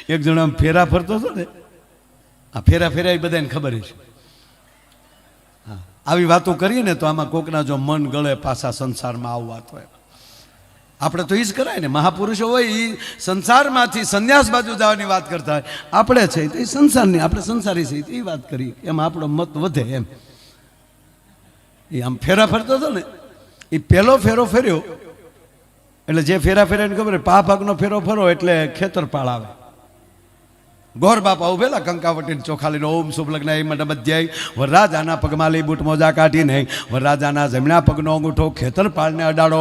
એક જણો આમ ફેરા ફરતો હતો ને, આ ફેરા ફેરા એ બધાને ખબર છે. હા, આવી વાતો કરીએ ને તો આમાં કોકના જો મન ગળે પાછા સંસારમાં આવું વાત હોય. આપણે તો એ જ કરાય ને, મહાપુરુષો હોય એ સંસારમાંથી સંન્યાસ બાજુ જવાની વાત કરતા હોય. આપણે છે તો એ સંસારની, આપણે સંસારી છે એ વાત કરીએ, એમાં આપણો મત વધે એમ. એ આમ ફેરા ફરતો હતો ને, એ પહેલો ફેરો ફેર્યો એટલે જે ફેરા ફેરાને ખબર પા ભાગનો ફેરો ફરો એટલે ખેતરપાળ આવે. ગોર બાપા ઉભેલા કંકાવટી ચોખાલીનો ઓમ શુભ લગ્ન એ મંડપ અધ્યાય. વરરાજાના પગમાં લઈ બૂટ મોજા કાઢીને વરરાજાના જમણા પગનો અંગૂઠો ખેતરપાળને અડાડો.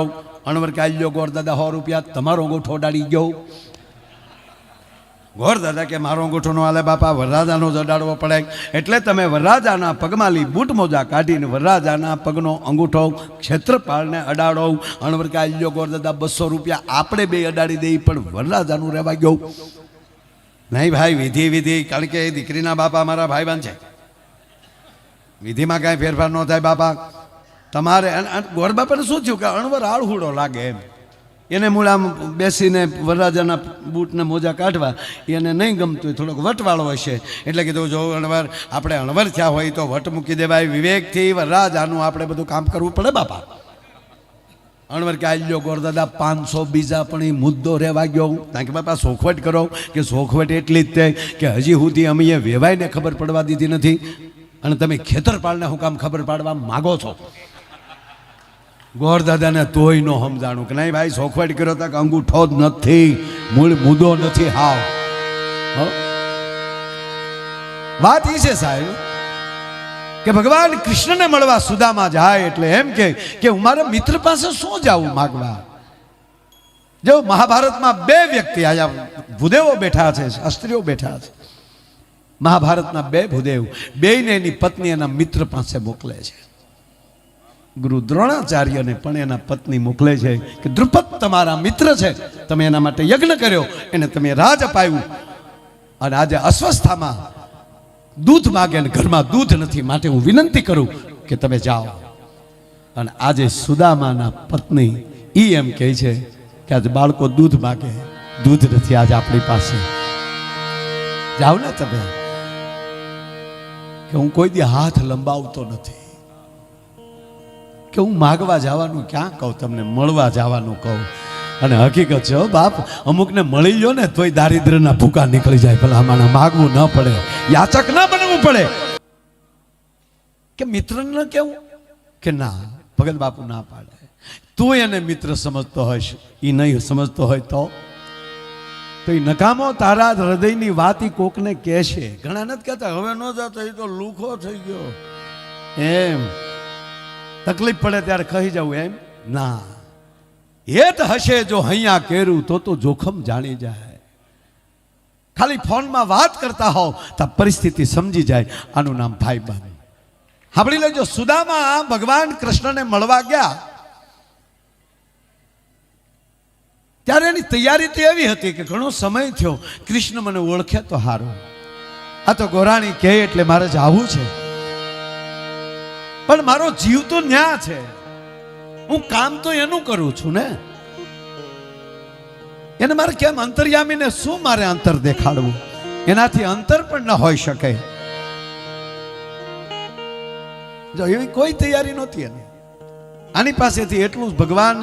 અણવર કે આલ્યો ગોર દાદા 100 રૂપિયા, તમારો અંગૂઠો અડાડી ગયો. ગોર દાદા કે મારો અંગૂઠો નો હાલે બાપા, વરરાજાનો જ અડાડવો પડે. એટલે તમે વરરાજાના પગમાં લઈ બૂટ મોજા કાઢીને વરરાજાના પગનો અંગૂઠો ક્ષેત્રપાળને અડાડો. અણવર કે આલ્યો ગોર દાદા 200 રૂપિયા, આપણે બે અડાડી દઈ પણ વરરાજાનું રહેવા ગયો. નહીં ભાઈ, વિધિ વિધિ, કારણ કે દીકરીના બાપા મારા ભાઈબંધ છે, વિધિમાં કાંઈ ફેરફાર ન થાય બાપા. તમારે ગોર બાપાને શું થયું કે અણવર આળહુડો લાગે એમ, એને મૂળ આમ બેસીને વરરાજાના બૂટને મોજા કાઢવા એને નહીં ગમતું હોય, થોડોક વટવાળો હશે. એટલે કીધું જો અણવર, આપણે અણવર થયા હોય તો વટ મૂકી દેવાય, વિવેકથી વરરાજાનું આપણે બધું કામ કરવું પડે બાપા. અણવર કે આલ્યો ગોર દાદા 500 બીજા પણ એ મુદ્દો રહેવા ગયો. કારણ કે બાપા સોખવટ કરો, કે સોખવટ એટલી જ તે કે હજી સુધી અમે વેવાઈને ખબર પડવા દીધી નથી અને તમે ખેતરપાળને હું કામ ખબર પાડવા માગો છો. ગોર દાદાને તોય ન સમજાણું કે નહીં ભાઈ, સોખવટ કર્યો તો કે અંગૂઠો જ નથી, મૂળ મુદ્દો નથી. હાવ વાત એ છે સાહેબ કે ભગવાન કૃષ્ણને મળવા સુદામા જાય એટલે એમ કે હું મારા મિત્ર પાસે શું જાવું માગવા. જો મહાભારતમાં 2 વ્યક્તિ આયા, ભૂદેવો બેઠા છે, શાસ્ત્રીઓ બેઠા છે. મહાભારતના 2 ભૂદેવ, બેયને એની પત્ની એના મિત્ર પાસે મોકલે છે. ગુરુ દ્રોણાચાર્યને પણ એના પત્ની મોકલે છે કે દ્રુપદ તમારા મિત્ર છે, તમે એના માટે યજ્ઞ કર્યો, એને તમે રાજ અપાયું અને આજે અસ્વસ્થામાં દૂધ માગે ને ઘરમાં દૂધ નથી, માટે હું વિનંતી કરું કે તમે જાઓ. અને આજે સુદામાના પત્ની ઈ એમ કહે છે કે આજે બાળકો દૂધ માગે, દૂધ નથી આજે આપણી પાસે, જાઓ ને તમે. કે હું કોઈ દી હાથ લંબાવતો નથી, કે હું માગવા જવાનું ક્યાં કહું, તમને મળવા જવાનું કહું. અને હકીકત છે બાપ, અમુકને મળી લો ને તોય દારિદ્ર્યના ભૂકા નીકળી જાય. ભલા આમાં માગવું ન પડે, યાચક ના બનવું પડે. કે મિત્રને કેવું કે ના, ભગત બાપુ ના પાડે. તું એને મિત્ર સમજતો હોઈશ, એ નહીં સમજતો હોય તો એ નકામો તારા હૃદયની વાત ઈ કોકને કહેશે. ઘણા નથી કહેતા હવે ન જતો, એ તો લુખો થઈ ગયો એમ, તકલીફ પડે ત્યારે કહી જવું એમ ના. હેત હશે જો હૈયા કેરું તો જોખમ જાણી જાય. ખાલી ફોનમાં વાત કરતા હોવ તો પરિસ્થિતિ સમજી જાય. આનું નામ ભાઈબંધ. સાંભળી લેજો, સુદામા ભગવાન કૃષ્ણને મળવા ગયા ત્યારે એની તૈયારી તો એવી હતી કે ઘણો સમય થયો, કૃષ્ણ મને ઓળખે તો હારું, આ તો ગોરાણી કહે એટલે મારે જવું છે, પણ મારો જીવ તો ન્યા છે, હું કામ તો એનું કરું છું ને, એને મારે કેમ અંતર્યામીને શું મારે અંતર દેખાડવું, એનાથી અંતર પણ ન હોઈ શકે. જો એવી કોઈ તૈયારી નહોતી એને. આની પાસેથી એટલું જ ભગવાન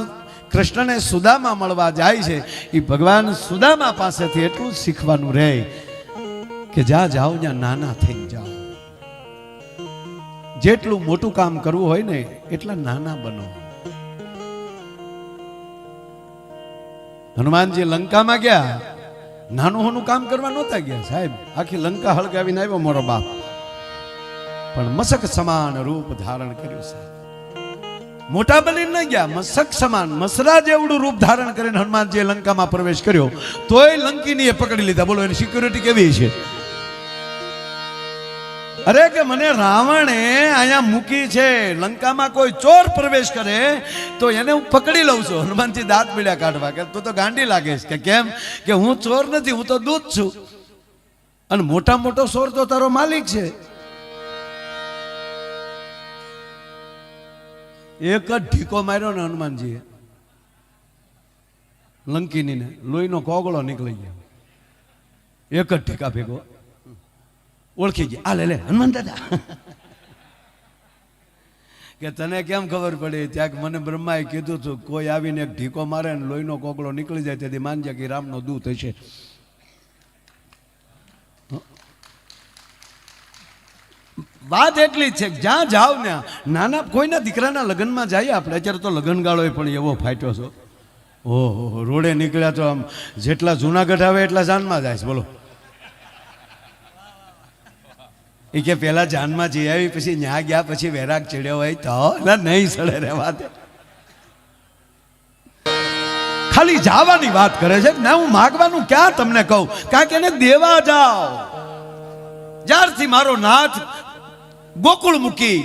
કૃષ્ણને સુદામા મળવા જાય છે, એ ભગવાન સુદામા પાસેથી એટલું જ શીખવાનું રહે કે જ્યાં જાઓ ત્યાં નાના થઈ જાઓ. જેટલું મોટું કામ કરવું હોય ને એટલા નાના બનો. હનુમાનજી લંકામાં ગયા, નાનું હોનું કામ કરવા નહોતા ગયા સાહેબ, આખી લંકા હળગાવીને આવ્યો મારો બાપ, પણ મસક સમાન રૂપ ધારણ કર્યું સાહેબ. મોટા બનીને ન ગયા, મસક સમાન મસરા જેવડું રૂપ ધારણ કરીને હનુમાનજીએ લંકામાં પ્રવેશ કર્યો, તોય લંકીનીએ પકડી લીધા. બોલો એની સિક્યુરિટી કેવી છે? અરે કે મને રાવણે અહીંયા મૂકી છે, લંકામાં કોઈ ચોર પ્રવેશ કરે તો એને હું પકડી લઉં છું. હનુમાનજી દાંત પીડ્યા કાઢવા કે તું તો ગાંડી લાગેશ. કે કેમ? કે હું ચોર નથી, હું તો દૂત છું, અને મોટા મોટો ચોર તો તારો માલિક છે. એક જ ઢીકો માર્યો ને હનુમાનજીએ લંકીનીને, લોહીનો કોગળો નીકળી ગયો. એક જ ઠેકા ભેગો ઓળખી ગયા. આ લે હનુમાન દાદા કે તને કેમ ખબર પડી? ત્યાં મને બ્રહ્માએ કીધું હતું કોઈ આવીને એક ઢીકો મારે ને લોહીનો કોકડો નીકળી જાય તેથી માનજે કે રામનો દૂત હશે. વાત એટલી જ છે કે જ્યાં જાવ ને નાના કોઈના દીકરાના લગ્નમાં જઈએ આપણે. અત્યારે તો લગ્ન ગાળો પણ એવો ફાટ્યો છો. ઓહો રોડે નીકળ્યા તો આમ જેટલા જુનાગઢ આવે એટલા જાનમાં જાય છે. બોલો એ કે પેલા જાનમાં જઈ આવી પછી ન્યા ગયા પછી વૈરાગ ચડ્યો હોય તો નહીં સડે રે વાત. ખાલી જવાની વાત કરે છે ને હું માગવાનું ક્યાં તમને કહું? કારણ કે એને દેવા જાઓ. જ્યારથી મારો નાથ ગોકુળ મૂકી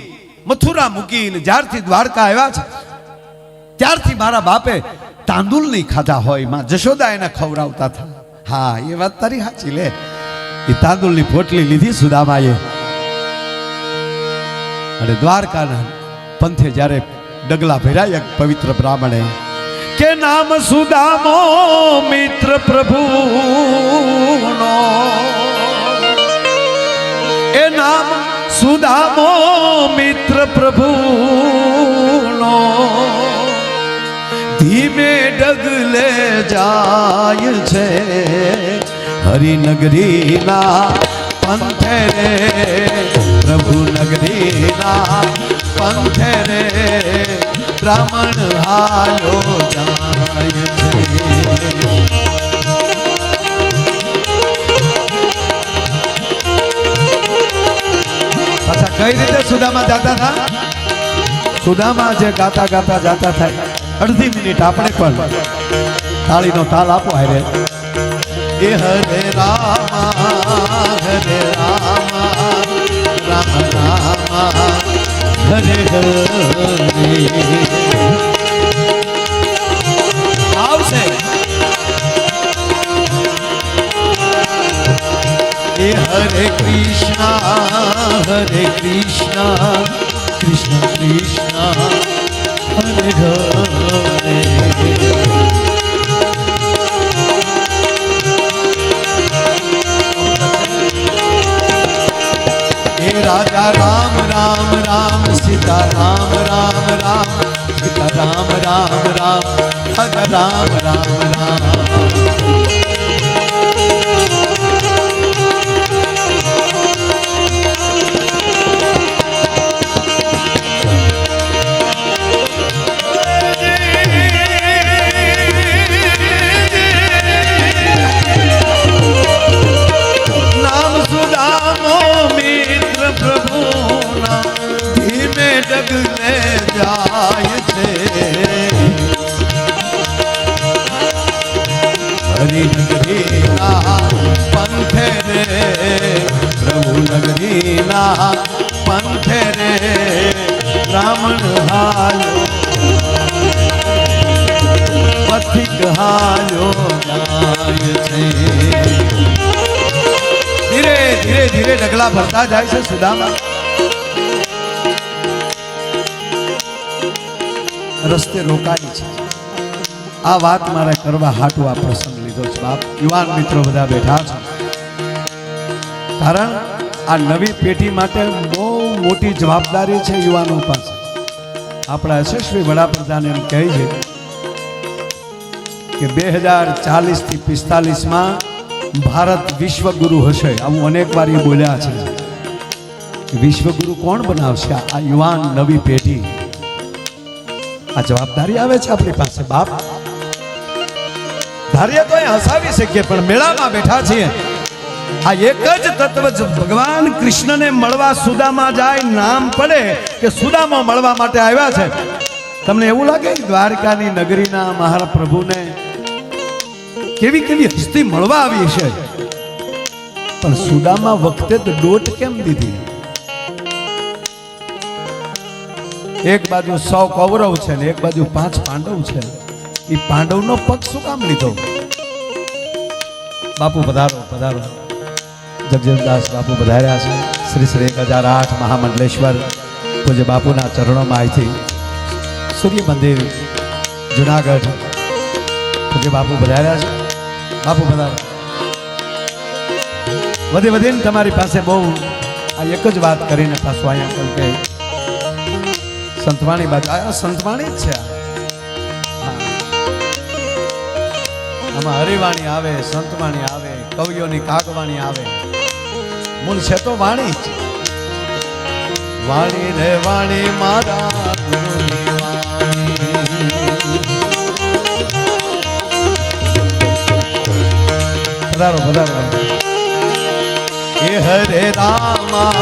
મથુરા મૂકી ને જ્યારથી દ્વારકા આવ્યા છે ત્યારથી મારા બાપે તાંદુલ નહીં ખાધા હોય. માં જશોદા એને ખવડાવતા હતા. હા એ વાત તારી સાચી. લે એ તાંદુલની પોટલી લીધી સુદામાએ અને દ્વારકાના પંથે જ્યારે ડગલા ભર્યા એક પવિત્ર બ્રાહ્મણે કે નામ સુદામો મિત્ર પ્રભુનો, એ નામ સુદામો મિત્ર પ્રભુનો, ધીમે ડગલે જાય છે હરિનગરીના પંથે રે, પ્રભુ નગરીના પંથે રે, બ્રાહ્મણ હાલો જાય છે. અચ્છા કઈ રીતે સુદામા જાતા હતા? સુદામા જે ગાતા ગાતા જાતા થાય અડધી મિનિટ આપણે પણ તાળીનો તાલ આપો. હારે એ હરે રામા હરે રામા રામ રામા હરે હરે આવશે. એ હરે કૃષ્ણ કૃષ્ણ કૃષ્ણ હરે હરે. हे राजा राम राम राम सीता राम राम राम सीता राम राम राम हर राम राम राम. ડગલે જાય છે હરિનગરીના પંથે રે, પ્રભુ નગરીના પંથે રે, બ્રાહ્મણ હાલો પથિક હાલો જાય છે. ધીરે ધીરે ધીરે ડગલા ભરતા જાય છે સુદામા. રસ્તે રોકાઈ છે. આ વાત મારે કરવા હાટું આ પ્રસંગ લીધો છે. બાપ યુવાન મિત્રો બધા બેઠા છે કારણ આ નવી પેઢી માટે બહુ મોટી જવાબદારી છે યુવાનો પાસે. આપણા યશસ્વી વડાપ્રધાન એમ કહે છે કે 2040 થી 45 ભારત વિશ્વગુરુ હશે. આવું અનેક વાર એ બોલ્યા છે. વિશ્વગુરુ કોણ બનાવશે? આ યુવાન નવી પેઢી. આ જવાબદારી આવે છે આપણી પાસે. બાપ ધારીએ તો હસાવી શકીએ પણ મેળામાં બેઠા છીએ. આ એક જ તત્વ ભગવાન કૃષ્ણને મળવા સુદામા જાય નામ પડે કે સુદામા મળવા માટે આવ્યા છે. તમને એવું લાગે દ્વારકાની નગરીના મારા પ્રભુને કેવી કેવી હસ્તી મળવા આવી છે પણ સુદામા વખતે તો દોટ કેમ દીધી? એક બાજુ 100 કૌરવ છે ને એક બાજુ 5 પાંડવ છે. એ પાંડવનો પગ શું કામ લીધો? બાપુ પધારો પધારો. જગજીવનદાસ બાપુ પધાર્યા છે. શ્રી શ્રી 1008 મહામંડલેશ્વર પૂજ્ય બાપુના ચરણોમાં અહીંથી સૂર્ય મંદિર જુનાગઢ પૂજ્ય બાપુ પધાર્યા છે. બાપુ પધારો. વધી વધીને તમારી પાસે બહુ આ એક જ વાત કરીને પાછું અહીંયા કહું કે સંતવાણી બાજુ આ સંતવાણી જ છે આમાં હરિવાણી આવે, સંતવાણી આવે, કવિઓની કાગવાણી આવે, મૂળ છે તો વાણી જ. વાણી રે વાણી મારા ગુરુની વાણી. પધારો પધારો. એ હરે રામા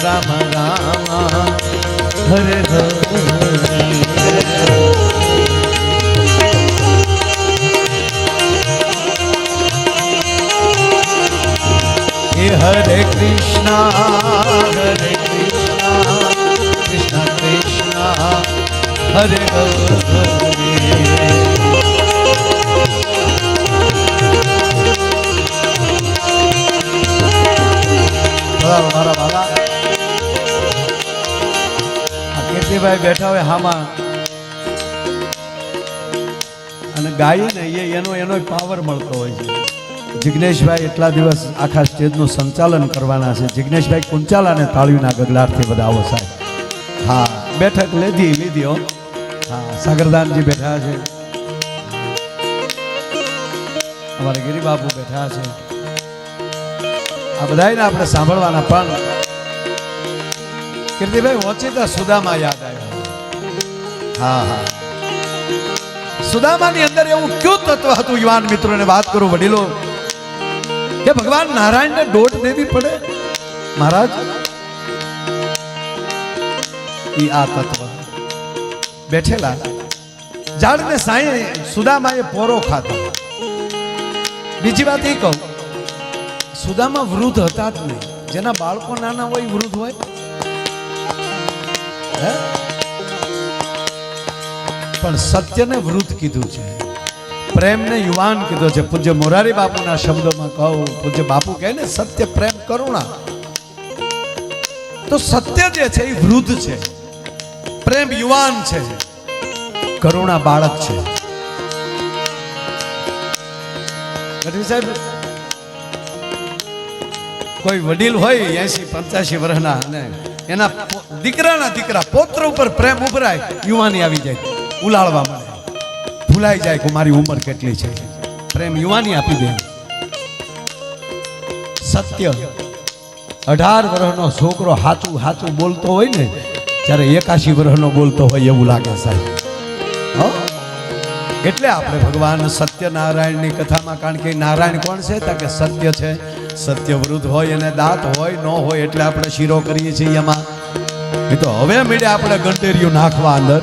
રામ રામ હરે હરે. Hare Krishna, Krishna Krishna, Hare Hare. મારા બાબા કીર્તિભાઈ બેઠા હોય હામાં અને ગાઈને એનો પાવર મળતો હોય છે. જિગ્નેશભાઈ એટલા દિવસ આખા સ્ટેજનું સંચાલન કરવાના છે. જિગ્નેશભાઈ કુંચાલાને તાળીઓના ગગલાટથી વધાવો સાહેબ. હા, બેઠક લીધી હો. હા, સાગરદાનજી બેઠા છે, અમારે ગિરિબાપુ બેઠા છે. આ બધાને આપણે સાંભળવાના. પણ કીર્તિભાઈ ઓચિતા સુદામા યાદ આવ્યા. હા હા, સુદામાની અંદર એવું કયું તત્વ હતું? યુવાન મિત્રોને વાત કરું, વડીલો, કે ભગવાન નારાયણને દોટ દેવી પડે મહારાજ. ઈ આ તત્વ બેઠેલા ઝાડને સાંઈ સુદામાએ પોરો ખાધો. બીજી વાત એ કહું, સુદામા વૃદ્ધ હતા જ નહીં. જેના બાળકો નાના હોય વૃદ્ધ હોય. પણ સત્યને વૃદ્ધ કીધું છે, પ્રેમને યુવાન કીધો છે. પૂજ્ય મોરારી બાપુના શબ્દોમાં કહું, પૂજ્ય બાપુ કહે ને સત્ય, પ્રેમ, કરુણા. તો સત્ય જે છે એ વૃદ્ધ છે, પ્રેમ યુવાન છે, કરુણા બાળક છે. ગઢવી સાહેબ, કોઈ વડીલ હોય 80-85 વર્ષના અને એના દીકરાના દીકરા પૌત્ર ઉપર પ્રેમ ઉભરાય, યુવાની આવી જાય, ઉલાળવા મળે, ભૂલાઈ જાય કે મારી ઉંમર કેટલી છે. પ્રેમ યુવાની આપી દે. સત્ય 18 વર્ષનો છોકરો હાચું હાચું બોલતો હોય ને, ત્યારે 81 વર્ષનો બોલતો હોય એવું લાગે સાહેબ. એટલે આપણે ભગવાન સત્યનારાયણની કથામાં, કારણ કે નારાયણ કોણ છે? કે સત્ય છે. સત્ય વૃદ્ધ હોય અને દાંત હોય ન હોય એટલે આપણે શીરો કરીએ છીએ એમાં. એ તો હવે મીડે આપણે ગંટેરિયું નાખવા અંદર.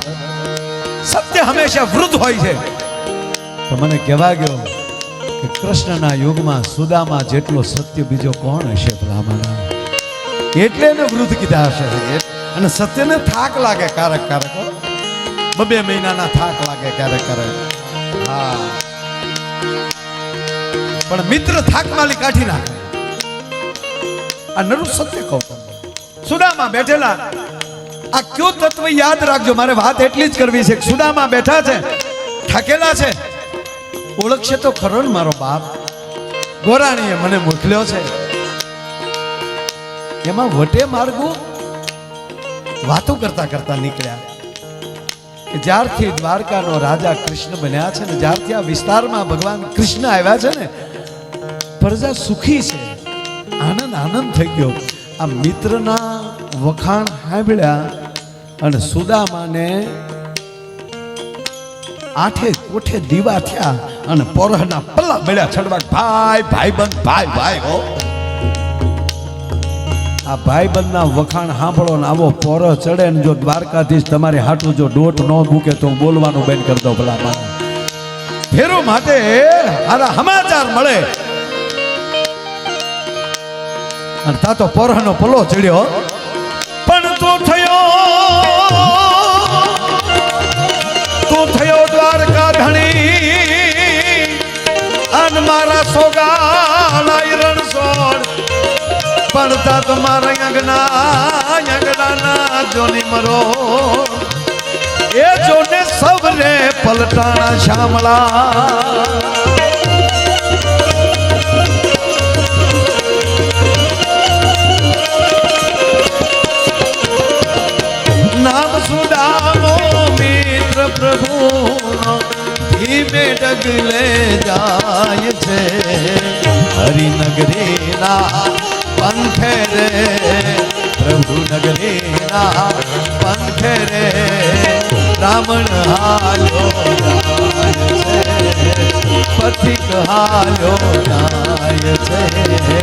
સત્ય હંમેશા વૃદ્ધ હોય છે. તો મને કહેવા ગયો કે કૃષ્ણના યુગમાં સુદામા જેટલો સત્ય બીજો કોણ હશે ભલામણા? એટલે એને વૃદ્ધ કીધા હશે. અને સત્યને થાક લાગે ક્યારેક ક્યારેક, 2 મહિનાના થાક લાગે ક્યારેક ક્યારેક. હા, પણ મિત્ર થાક માલી કાઢી નાખે. આ નરું સત્ય કહું તમને. સુદામા બેઠેલા, આ કયો તત્વ યાદ રાખજો. મારે વાત એટલી જ કરવી છે કે સુદામા બેઠા છે, થાકેલા છે. ઓળખશે તો ખરો ને મારો બાપ. ગોરાણીએ મને મોકલ્યો છે. એમાં વટે માર્ગો વાતો કરતા કરતા નીકળ્યા કે જ્યારથી દ્વારકાનો રાજા કૃષ્ણ બન્યા છે ને, જ્યારથી આ વિસ્તારમાં ભગવાન કૃષ્ણ આવ્યા છે ને, પ્રજા સુખી છે, આનંદ આનંદ થઈ ગયો. આ મિત્રના વખાણ સાંભળ્યા અને સુદામાને 8 કોઠે દીવા થયા અને પોરહના પલ્લા મળ્યા છડવા. ભાઈ ભાઈબંધ, ભાઈ ભાઈ હો. આ ભાઈબંધના વખાણ સાંભળો ને આવો પોરો ચડે ને, જો દ્વારકાધીશ તમારે હાટું જો દોટ ન મૂકે તો બોલવાનું બંધ કરી દો ભલા મારા. ફેરો માટે હારા સમાચાર મળે અને તા તો પોરહનો પલ્લો ચડ્યો. પણ તું થયો દ્વારકા ધણી અને મારા સોગાના રણછોડ. પણ તા તમારા અંગડાના જોની મરો એ જોને સવરે પલટાણા શામળા. ના પંથે રે બ્રાહ્મણ હાલો જાય છે, પથિક હાલો જાય છે,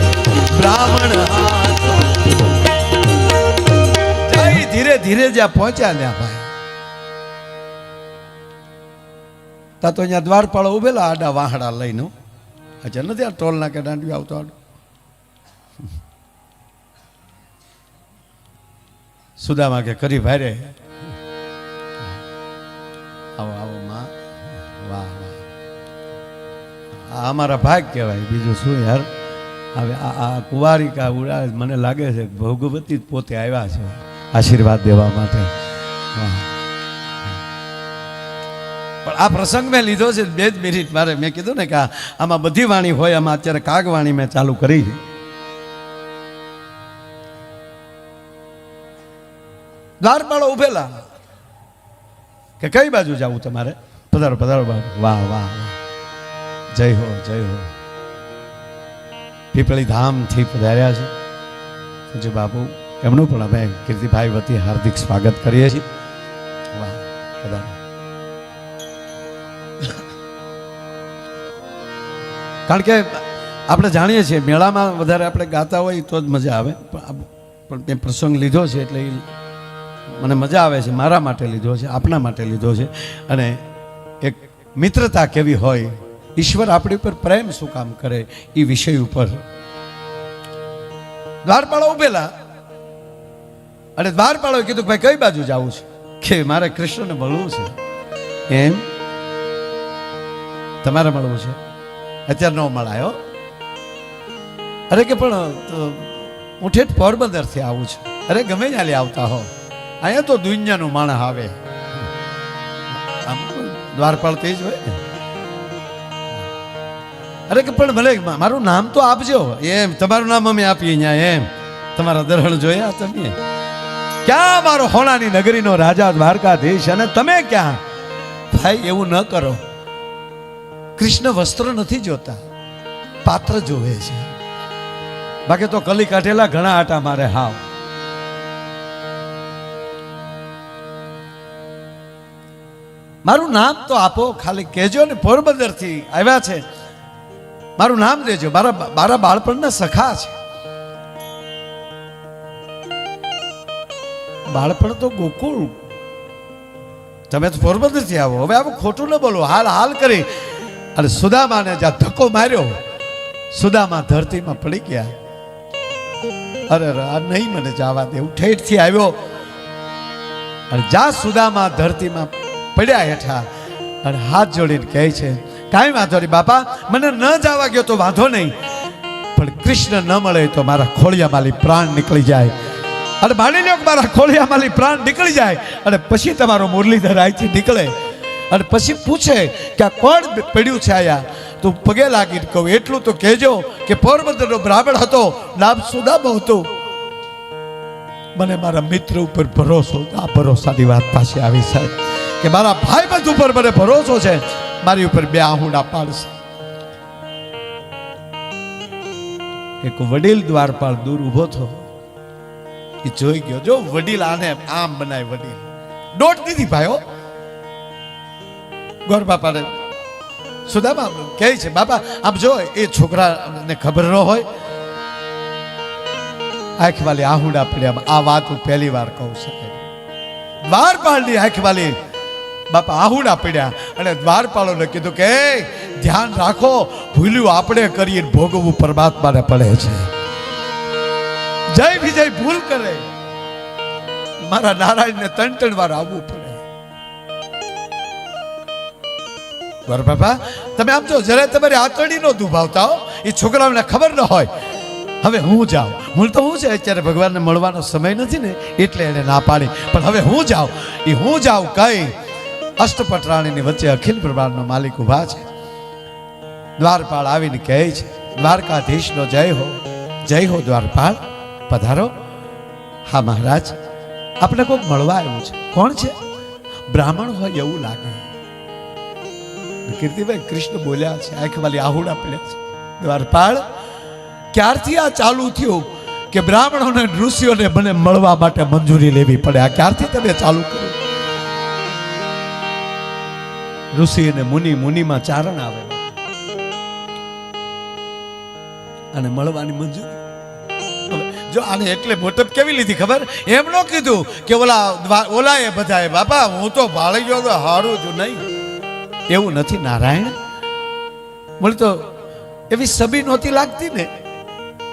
બ્રાહ્મણ હાલો જાય. ધીરે ધીરે જ્યાં પહોંચ્યા ને ભાઈ, તા તો અહીંયા દ્વારપાળો ઉભેલા આડા વાહડા લઈને. અચ્છા નથી આ ટોલ નાકે દાંડિયો આવતો આડો. સુદામા કે કરી ભાઈ આવો આવો માં, વાહ વાહ, આ અમારા ભાગ કહેવાય, બીજું શું યાર. હવે આ કુંવારિકા ઉડા મને લાગે છે ભગવતી જ પોતે આવ્યા છે આશીર્વાદ દેવા માટે. વાહ. પણ આ પ્રસંગ મેં લીધો છે 2 મિનિટ મારે. મેં કીધું ને કે આમાં બધી વાણી હોય, આમાં અત્યારે કાગવાણી મેં ચાલુ કરી છે. દ્વારપાળો ઉભેલા કે કઈ બાજુ જવું તમારે? પધારો પધારો બાબુ. વાહ વાહ વાહ, જય હો જય હો. પીપળી ધામથી પધાર્યા છે પૂજ્ય બાપુ, એમનું પણ અમે કીર્તિભાઈ વતી હાર્દિક સ્વાગત કરીએ છીએ. વાહ, પધારો. કારણ કે આપણે જાણીએ છીએ મેળામાં વધારે આપણે ગાતા હોય તો જ મજા આવે, પણ મેં પ્રસંગ લીધો છે એટલે મને મજા આવે છે. મારા માટે લીધો છે, આપના માટે લીધો છે. અને એક મિત્રતા કેવી હોય, ઈશ્વર આપણી ઉપર પ્રેમ શું કામ કરે, એ વિષય ઉપર દ્વારપાળો ઉભેલા. અને દ્વારપાળોએ કીધું ભાઈ કઈ બાજુ જવું છે? કે મારે કૃષ્ણને મળવું છે. એમ તમારે મળવું છે? અત્યારે ન મળાયો. અરે કે પણ હું ઠેઠ પોરબંદરથી આવું છું. અરે ગમે ત્યાં આવતા હો, અહીંયા તો દુનિયાનું માણસ આવે. આમ દ્વારપાળ તે જ હોય ને. અરે કે પણ ભલે મારું નામ તો આપજો. એમ તમારું નામ અમે આપીએ અહીંયા. એમ તમારા દર્શન જોયા તમે? ક્યાં મારો હોણાની નગરીનો રાજા દ્વારકાધીશ, અને તમે ક્યાં? ભાઈ એવું ન કરો. કૃષ્ણ વસ્ત્ર નથી જોતા, પાત્ર જોવે છે. બાકી તો કલી કાઢેલા ઘણા આટા મારે. હાવ મારું નામ તો આપો, ખાલી કહેજો ને પોરબંદર થી આવ્યા છે, મારું નામ દેજો. મારા બાળપણના સખા છે. બાળપણ તો ગોકુળ, તમે તો પોરબંદર થી આવો. હવે આવું ખોટું ન બોલો. હાલ હાલ કરી અને સુદામાને જ્યાં ધક્કો માર્યો, સુદામા ધરતીમાં પડી ગયા. અરે આ નહીં મને જવા દે. હું ઠેઠથી આવ્યો અને જ્યાં સુદામા ધરતીમાં પડ્યા હેઠા અને હાથ જોડીને કહે છે કાંઈ વાંધો નહીં બાપા, મને ન જવા ગયો તો વાંધો નહીં, પણ કૃષ્ણ ન મળે તો મારા ખોળિયામાંથી પ્રાણ નીકળી જાય. અને માની લો કે મારા ખોળિયામાંથી પ્રાણ નીકળી જાય અને પછી તમારો મુરલીધર અહીંથી નીકળે અને પછી પૂછે કે આ કોણ પડ્યું છે આયા, તો પગે લાગીને કહું એટલું તો કહેજો કે પોરબંદરનો બ્રાહ્મણ હતો, નામ સુદામો હતું. મને મારા મિત્ર ઉપર ભરોસો, આ ભરોસાની વાત પાછી આવી સાહેબ, કે મારા ભાઈબંધ ઉપર મને ભરોસો છે, મારી ઉપર 2 આહુડા પાડશે. એક વડીલ દ્વારપાળ દૂર ઉભો થયો, એ જોઈ ગયો. જો વડીલ આને આમ બનાય, વડીલ દોટ દીધી ભાઈઓ. ગોર બાપાને સુદામા કહે છે બાપા આપ જો, એ છોકરાને ખબર ન હોય, આંખ વાલી આહુડા પડ્યા. આ વાત હું પહેલી વાર કહું છું. દ્વારપાળની આંખ વાલી બાપા આહુડા પડ્યા અને દ્વારપાળોને કીધું કે ધ્યાન રાખો, ભૂલ્યું આપણે કરીએ, ભોગવવું પરમાત્માને પડે છે. જય વિજય ભૂલ કરે, મારા નારાયણને 3 વાર આવવું પડે. બાપા તમે આમ જો જરા તમારી આતડી નો દુભાવતા હો, એ છોકરાઓને ખબર ન હોય. હવે હું જાઉં, હું તો હું છે અત્યારે ભગવાનને મળવાનો સમય નથી ને એટલે એને ના પાડી, પણ હવે હું જાઉં. એ હું જાઉં કઈ અષ્ટપટરાણીની વચ્ચે અખિલ બ્રહ્માંડનો માલિક ઉભા છે. દ્વારપાળ આવીને કહે છે દ્વારકાધીશનો જય હો, જય હો દ્વારપાળ, પધારો. હા મહારાજ, આપણે કોઈક મળવા આવ્યું છે. કોણ છે? બ્રાહ્મણ હોય એવું લાગે. કીર્તિભાઈ કૃષ્ણ બોલ્યા છે, આંખ વાલી આહુડા પડ્યા છે. દ્વારપાળ ક્યારથી આ ચાલુ થયું કે બ્રાહ્મણોને ઋષિઓને મને મળવા માટે મંજૂરી લેવી પડે. આ ક્યારથી તમે ચાલુ કર્યું? ઋષિ અને મુનિમાં ચારણ આવે અને મળવાની મંજૂરી. જો આને એટલે મોટપ કેવી લીધી ખબર? એમ ન કીધું કે ઓલાએ બધાએ બાપા હું તો ભાળી ગયો તો હારું છું નહીં. એવું નથી નારાયણ. મને તો એવી સબી નહોતી લાગતી ને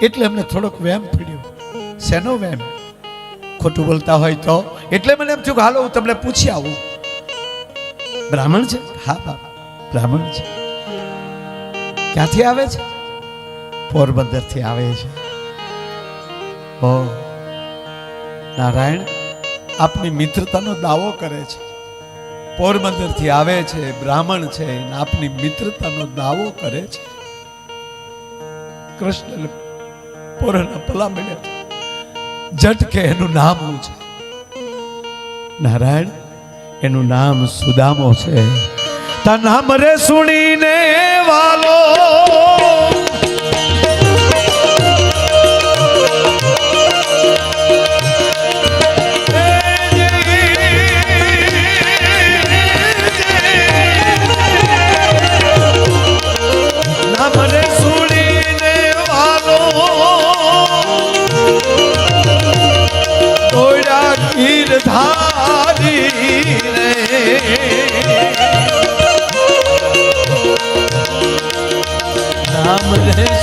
એટલે અમને થોડોક વહેમ પડ્યો. શેનો વહેમ? ખોટું બોલતા હોય તો એટલે મને એમ થયું કે હાલો હું તમને પૂછી આવું. બ્રાહ્મણ છે? હા બાપા બ્રાહ્મણ છે. ક્યાંથી આવે છે? પોરબંદર થી આવે છે. ઓ નારાયણ, આપની મિત્રતાનો દાવો કરે છે. પોરબંદર થી આવે છે, બ્રાહ્મણ છે, આપની મિત્રતાનો દાવો કરે છે. કૃષ્ણ પોરના પલા મળ્યા ઝટકે એનું નામ શું છે? નારાયણ, એનું નામ સુદામો છે. તા નામ રે સુણીને વાલો નામ રે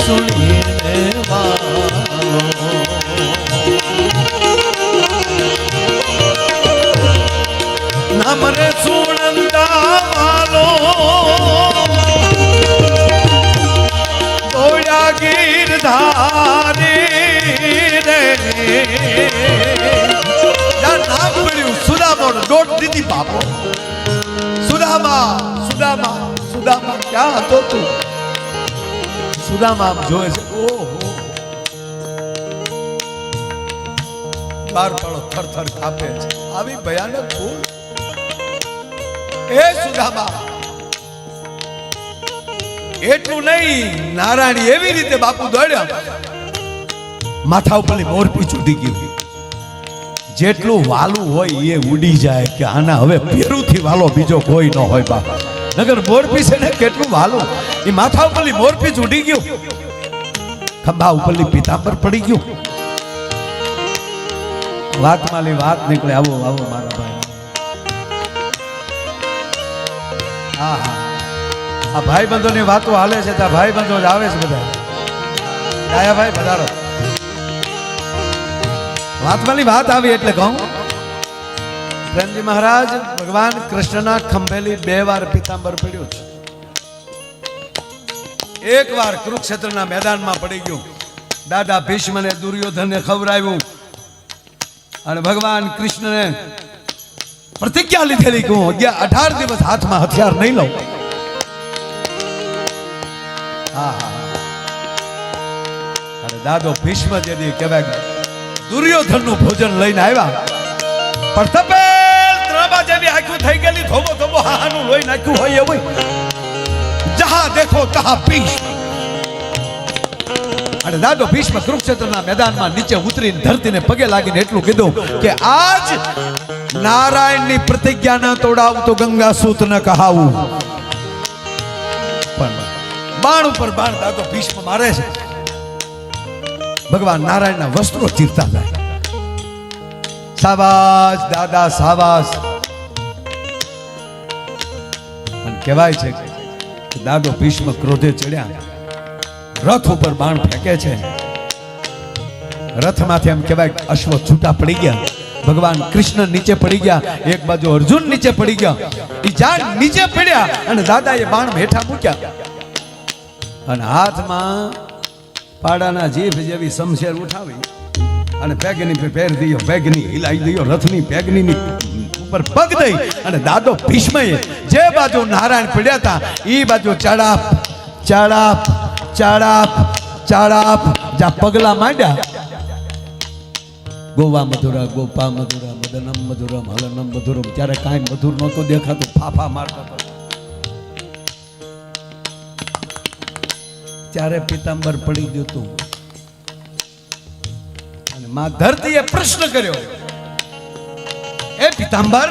સુણીને વાલો નામ રે સુણંદા વાલો ગોળા ગીરધારી રે નામ પડ્યું સુદામા. દોટ દીધી બાપો. સુદામા સુદામા સુદામા ક્યાં હતો તું? સુદામા આમ જોવે છે. ઓહો દ્વારપાળો થરથર કાપે છે. આવી ભયાનક ભૂલ. એ સુદામા એટલું નહીં, નારાયણ એવી રીતે બાપુ દોડ્યા માથા ઉપરની મોરપી છૂટી ગઈ. જેટલું વાલું હોય એ ઉડી જાય કે આના હવે પેરુથી વાલો બીજો કોઈ ન હોય બાપા. નગર મોરપી છે ને કેટલું વાલું. એ માથા ઉપરલી મોરપી જ ઉડી ગયું, ખંભા ઉપરલી પીતાંબર પડી ગયું. વાતમાલી વાત નીકળે. આવો આવો મારા ભાઈ. હા હા આ ભાઈ બંધોની વાતો હાલે છે. ત્યાં ભાઈ બંધો જ આવે છે બધા. ડાયા ભાઈ પધારો. વાતમાલી વાત આવી એટલે કહું, પ્રેમજી મહારાજ ભગવાન કૃષ્ણના ખંભેલી 2 વાર પીતાંબર પડ્યું છે. એક વાર કુરુક્ષેત્રના મેદાનમાં પડી ગયું. દાદા ભીષ્મને દુર્યોધનને ખવડાવ્યું અને ભગવાન કૃષ્ણને પ્રતિજ્ઞા લીધેલી કે હું 18 દિવસ હાથમાં હથિયાર નહીં લઉં. હા હા અને દાદો ભીષ્મ જેદી કહેવાય દુર્યોધનનું ભોજન લઈને આવ્યા પણ તપેલ ત્રણબા જેવી આંખું થઈ ગયેલી. થોબો થોબો હાહાનું લોહી નાખ્યું હોય એવું. જહા દેખો તહા ભીષ્મ. અને દાદો ભીષ્મ કુરુક્ષેત્રના મેદાનમાં નીચે ઉતરીને ધરતીને પગે લાગીને એટલું કીધું કે આજ નારાયણની પ્રતિજ્ઞા ન તોડાવું તો ગંગા સૂત ન કહાવું. પણ બાણ ઉપર બાણ દાદો ભીષ્મ મારે છે. ભગવાન નારાયણના વસ્ત્રો ચીરતા જાય. સાબાસ દાદા સાબાસ. અને કહેવાય છે કે દાદો ભીષ્મ ક્રોધે ચડ્યા, રથ ઉપર બાણ ફેંકે છે. રથમાંથી એમ કહેવાય અશ્વ છૂટા પડી ગયા. ભગવાન કૃષ્ણ નીચે પડી ગયા, એક બાજુ અર્જુન નીચે પડી ગયા. એ જાણ નીચે પડ્યા અને દાદાએ બાણ હેઠા મૂક્યા અને હાથમાં પાડાના જીભ જેવી શમશેર ઉઠાવી અને પેગની ફેર દીયો, પેગની હિલાઈ દીયો, રથની પેગની ઉપર પગ દઈ અને દાદો ભીષ્મએ જે બાજુ નારાયણ પડ્યા હતા એ બાજુ ચાડાપ ચાડાપ ચાડાપ ચાડાપ જા પગલા માંડ્યા. ગોવા મધુરા ગોપા મધુરા મદનમ મધુરમ હલનમ મધુરમ. ત્યારે કાંઈ મધુર નહોતો દેખાતો, ફાફા મારતો હતો. ત્યારે પીતાંબર પડી ગયું હતું. માં ધરતીએ પ્રશ્ન કર્યો, એ પિતાંબર,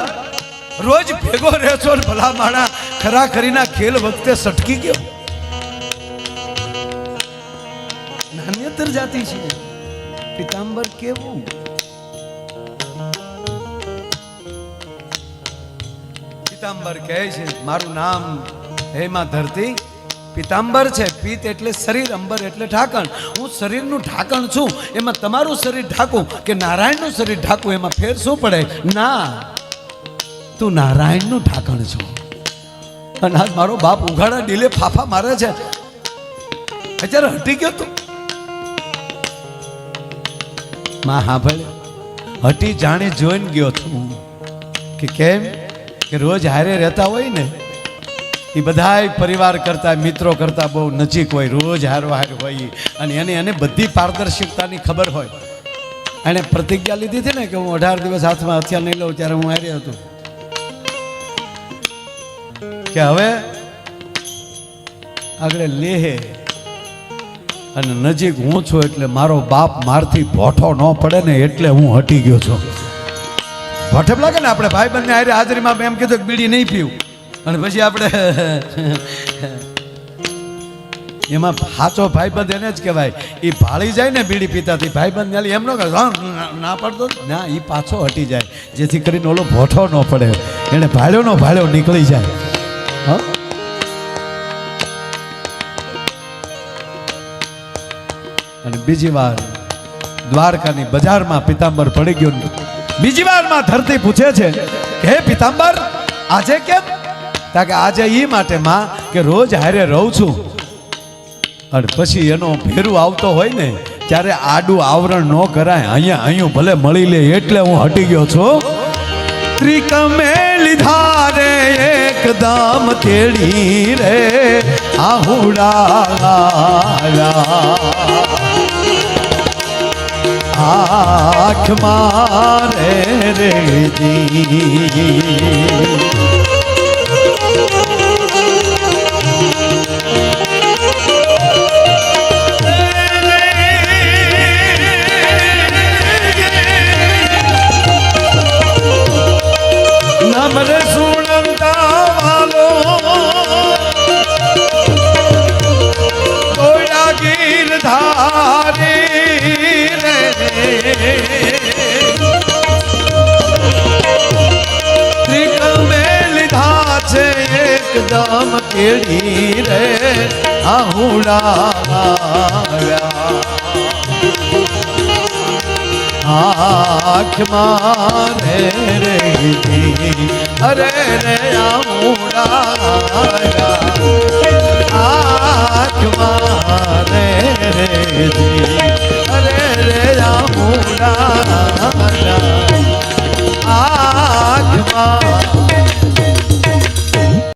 રોજ ભેગો રહેશો ને ભલા માણા ખરા ખરીના ખેલ વખતે સટકી ગયો. નાન્યતર જાતિ છે પિતાંબર કેવું? પિતાંબર કહે છે, મારું નામ હે માં ધરતી પિતાંબર છે. પિત્ત એટલે શરીર, અંબર એટલે ઢાંકણ. હું શરીરનું ઢાંકણ છું. એમાં તમારું શરીર ઢાંકું કે નારાયણનું શરીર ઢાંકું, એમાં ફેર શું પડે? ના, તું નારાયણનું ઢાંકણ છો. અને આજ મારો બાપ ઉઘાડા ડીલે ફાફા મારે છે. અત્યારે હટી ગયો તું? માં હા ભલે હટી જાણી જોઈને ગયો છું. કે કેમ? કે રોજ હારે રહેતા હોય ને એ બધાય પરિવાર કરતા, મિત્રો કરતા બહુ નજીક હોય, રોજ હારો હાર હોય, અને એને બધી પારદર્શિકતાની ખબર હોય. એણે પ્રતિજ્ઞા લીધી હતી ને કે હું 18 દિવસ હાથમાં હથિયાર નહીં લઉં, ત્યારે હું હારે હતો કે હવે આગળ લેહે અને નજીક હું છું, એટલે મારો બાપ મારથી ભોઠો ન પડે ને એટલે હું હટી ગયો છું. ભોઠે લાગે ને આપણે ભાઈ બંને હારે હાજરીમાં એમ કીધું કે બીડી નહીં પીવું, અને પછી આપણે એમાં સાચો ભાઈબંધ એને જ કહેવાય. એ ભાળી જાય ને બીડી પીતાથી ભાઈબંધ એમ ન કરે ના પડતો ના, એ પાછો હટી જાય જેથી કરીને ઓલો ભોઠો ન પડે, એને ભાળ્યો નીકળી જાય. હા, અને બીજી વાર દ્વારકાની બજારમાં પિતાંબર પડી ગયો. બીજી વાર માં ધરતી પૂછે છે, હે પિતાંબર આજે કેમ? કે આજે એ માટે માં કે રોજ હારે રહું છું, અને પછી એનો ફેરું આવતો હોય ને ત્યારે આડું આવરણ ન કરાય, અહીંયા ભલે મળી લે એટલે હું હટી ગયો છું. ત્રિકમે લીધા રે એકદમ તેડી રે આહુડા આંખ મારે રે જી. નમરે સુણતા વાલો તોડા ગીર ધારી રે ત્રિકમે લીધા છે એકદમ કેડી રે આહુડા આંખ મારે રે અરે રે આમુડા આંખ મારે રે